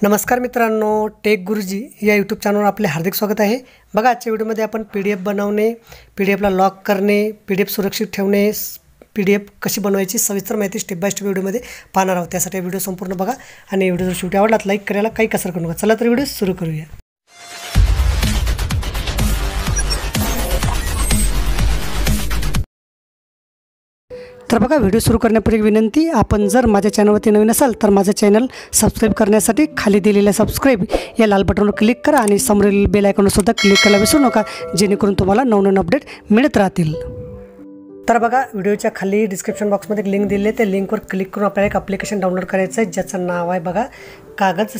नमस्कार मित्रांनो, टेक गुरुजी या यूट्यूब चॅनलवर आपले हार्दिक स्वागत आहे। बघा, आजच्या व्हिडिओमध्ये आपण PDF बनवणे, PDF ला लॉक करणे, PDF सुरक्षित ठेवणे, PDF कशी बनवायची सविस्तर माहिती स्टेप बाय स्टेप व्हिडिओमध्ये पाहणार आहोत। त्यासाठी व्हिडिओ संपूर्ण बघा आणि व्हिडिओ जर शेवटी आवडला लाईक करायला काही कसर करू नका। चला तर व्हिडिओ सुरू करूया। तर बघा, व्हिडिओ सुरू करण्यापूर्वी एक विनंती, आपण जर माझ्या चॅनलवरती नवीन असाल तर माझं चॅनल सबस्क्राइब करण्यासाठी खाली दिलेल्या सबस्क्राइब या लाल बटनवर क्लिक करा आणि समोरील बेल आयकॉनवर सुद्धा क्लिक करायला विसरू नका, जेणेकरून तुम्हाला नवनवीन अपडेट मिळत राहतील। तर बघा, व्हिडिओच्या खाली डिस्क्रिप्शन बॉक्समध्ये एक लिंक दिली आहे, त्या लिंकवर क्लिक करून आपल्याला एक ॲप्लिकेशन डाउनलोड करायचं आहे, ज्याचं नाव आहे बघा कागज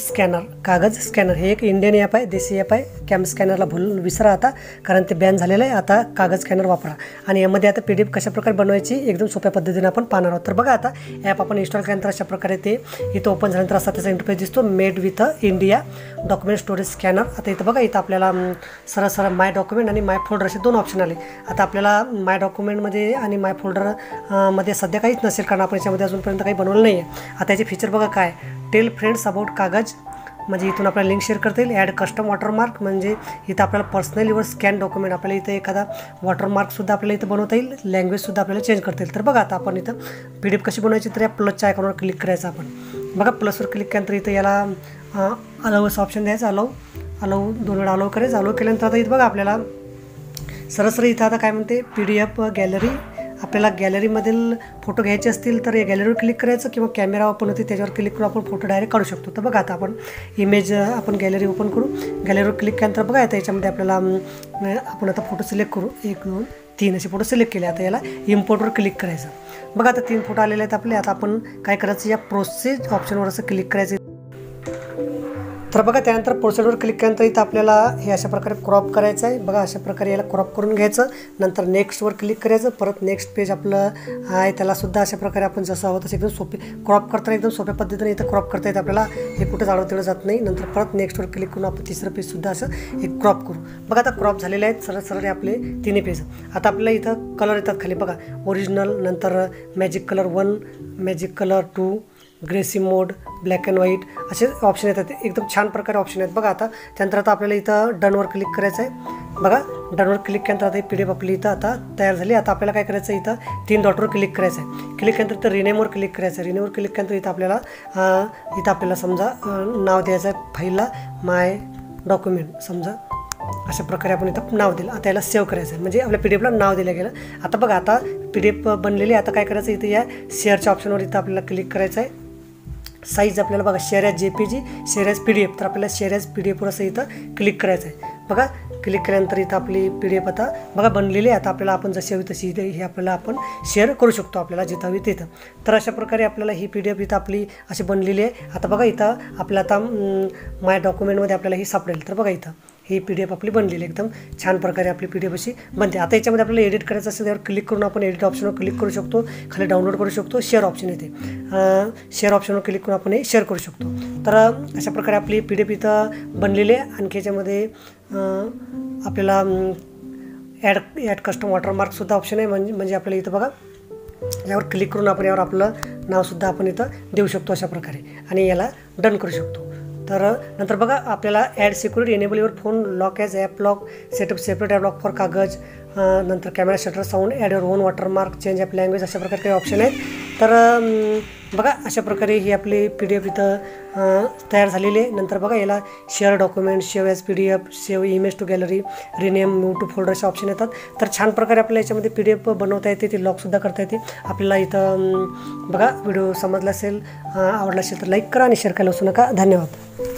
स्कॅनर। हे एक इंडियन ॲप आहे, देशी ॲप आहे। कॅम स्कॅनरला भूल विसरा आता, कारण ते बॅन झालेलं आहे। आता कागज स्कॅनर वापरा आणि यामध्ये आता PDF कशा प्रकारे बनवायची एकदम सोप्या पद्धतीने आपण पाहणार आहोत। तर बघा, आता ॲप आपण इन्स्टॉल केल्यानंतर अशा प्रकारे ते इथं ओपन झाल्यानंतर असा त्याचा इंटरफेस दिसतो, made with India document storage scanner. आता इथं बघा, इथं आपल्याला सरळ माय डॉक्युमेंट आणि माय फोल्डर असे दोन ऑप्शन आले। आता आपल्याला माय डॉक्युमेंटमध्ये आणि माय फोल्डर सध्या काहीच नसेल, कारण आपण याच्यामध्ये अजूनपर्यंत काही बनवलं नाही आहे। आता याचे फीचर बघा काय, टेल फ्रेंड्स अबाउट कागज, म्हणजे इथून आपल्याला लिंक शेअर करता येईल। ॲड कस्टम वॉटरमार्क, म्हणजे इथं आपल्याला पर्सनल युअर स्कॅन डॉक्युमेंट, आपल्याला इथं एखादा वॉटरमार्कसुद्धा आपल्याला इथं बनवता येईल, लँग्वेजसुद्धा आपल्याला चेंज करता येईल। तर बघा, आता आपण इथं PDF कशी बनवायची, तर या प्लसच्या आयकॉनवर क्लिक करायचं आपण। बघा, प्लसवर क्लिक केल्यानंतर इथं याला अलाउ असं ऑप्शन द्यायचं, अलाउ 2 वेळा अलाउ करायचं। अलाउ केल्यानंतर आता इथं बघा, आपल्याला सरळ इथं आता काय म्हणते, PDF गॅलरी, आपल्याला गॅलरीमधील फोटो घ्यायचे असतील तर या गॅलरीवर क्लिक करायचं, किंवा कॅमेरा ओपन होते त्याच्यावर क्लिक करून आपण फोटो डायरेक्ट काढू शकतो। तर बघा, आता आपण इमेज आपण गॅलरी ओपन करू, गॅलरीवर क्लिक केल्यानंतर बघा, आता याच्यामध्ये आपल्याला आपण आता फोटो सिलेक्ट करू, 1 2 3 असे फोटो सिलेक्ट केले। आता याला इम्पोर्टवर क्लिक करायचं। बघा, आता 3 फोटो आलेले आहेत आपले। आता आपण काय करायचं, या प्रोसेस ऑप्शनवर असं क्लिक करायचं। तर बघा, त्यानंतर प्रोसेसवर क्लिक केल्यानंतर इथं आपल्याला हे अशा प्रकारे क्रॉप करायचं आहे। बघा, अशा प्रकारे याला क्रॉप करून घ्यायचं, नंतर नेक्स्टवर क्लिक करायचं। परत नेक्स्ट पेज आपलं आहे, त्यालासुद्धा अशा प्रकारे आपण जसं हवं तसं एकदम सोपे क्रॉप करताना एकदम सोप्या पद्धतीने इथं क्रॉप करता येतं आपल्याला, हे कुठं जाणं तेवढं जात नाही। नंतर परत नेक्स्टवर क्लिक करून आपण तिसरं पेजसुद्धा असं एक क्रॉप करू। बघा, आता क्रॉप झालेले आहेत सरळ आपले 3 पेज। आता आपल्याला इथं कलर येतात खाली बघा, ओरिजिनल, नंतर magic colour 1, magic colour 2, greyscale mode, black and white असे ऑप्शन येतात, एकदम छान प्रकारे ऑप्शन आहेत। बघा, आता त्यानंतर आता आपल्याला इथं डनवर क्लिक करायचं आहे। बघा, डनवर क्लिक केल्यानंतर आता PDF आपली इथं आता तयार झाली। आता आपल्याला काय करायचं, इथं 3 डॉटवर क्लिक करायचं आहे। क्लिक केल्यानंतर तर रिनेमवर क्लिक करायचं आहे। रिनेमवर क्लिक केल्यानंतर इथं आपल्याला समजा नाव द्यायचं आहे फाईलला, माय डॉक्युमेंट समजा, अशा प्रकारे आपण इथं नाव दिलं। आता याला सेव्ह करायचं आहे, म्हणजे आपल्या PDF ला नाव दिलं गेलं। आता बघा, आता PDF बनलेली, आता काय करायचं, इथं या शेअरच्या ऑप्शनवर इथं आपल्याला क्लिक करायचं आहे। साईज आपल्याला बघा, share as JPG, share as PDF, तर आपल्याला शेअर ॲज PDF वर असं इथं क्लिक करायचं आहे। बघा, क्लिक केल्यानंतर इथं आपली PDF आता बघा बनलेली आहे। आता आपल्याला आपण जशी हवी तशी इथे हे आपल्याला आपण शेअर करू शकतो, आपल्याला जिथं हवी तिथं। तर अशा प्रकारे आपल्याला ही PDF इथं आपली अशी बनलेली आहे। आता बघा, इथं आपल्याला आता माय डॉक्युमेंटमध्ये आपल्याला ही सापडेल। तर बघा, इथं ही PDF आपली बनलेली एकदम छान प्रकारे आपली PDF अशी बनते। आता याच्यामध्ये आपल्याला एडिट करायचं असेल, त्यावर क्लिक करून आपण एडिट ऑप्शनवर क्लिक करू शकतो, खाली डाउनलोड करू शकतो, शेअर ऑप्शन येते, शेअर ऑप्शनवर क्लिक करून आपण हे शेअर करू शकतो। तर अशा प्रकारे आपली PDF इथं बनलेली आहे। आणखी याच्यामध्ये आपल्याला ॲड कस्टम वॉटरमार्कसुद्धा ऑप्शन आहे, म्हणजे आपल्याला इथं बघा, यावर क्लिक करून आपण यावर आपलं नावसुद्धा आपण इथं देऊ शकतो अशा प्रकारे, आणि याला डन करू शकतो। तर नंतर बघा, आपल्याला add security enable your phone lock as app lock, setup separate app lock for Kagaz, नंतर camera shutter sound, add your own watermark, change app language, अशा प्रकारे काही ऑप्शन आहेत। तर बघा, अशा प्रकारे ही आपली PDF इथं तयार झालेली आहे। नंतर बघा, याला share document, save as PDF, save image to gallery, rename, move to folder असे ऑप्शन येतात। तर छान प्रकारे आपल्याला याच्यामध्ये PDF बनवता येते, ती लॉकसुद्धा करता येते आपल्याला। इथं बघा, व्हिडिओ समजला असेल, आवडला असेल तर लाईक करा आणि शेअर करायला विसरू नका। धन्यवाद।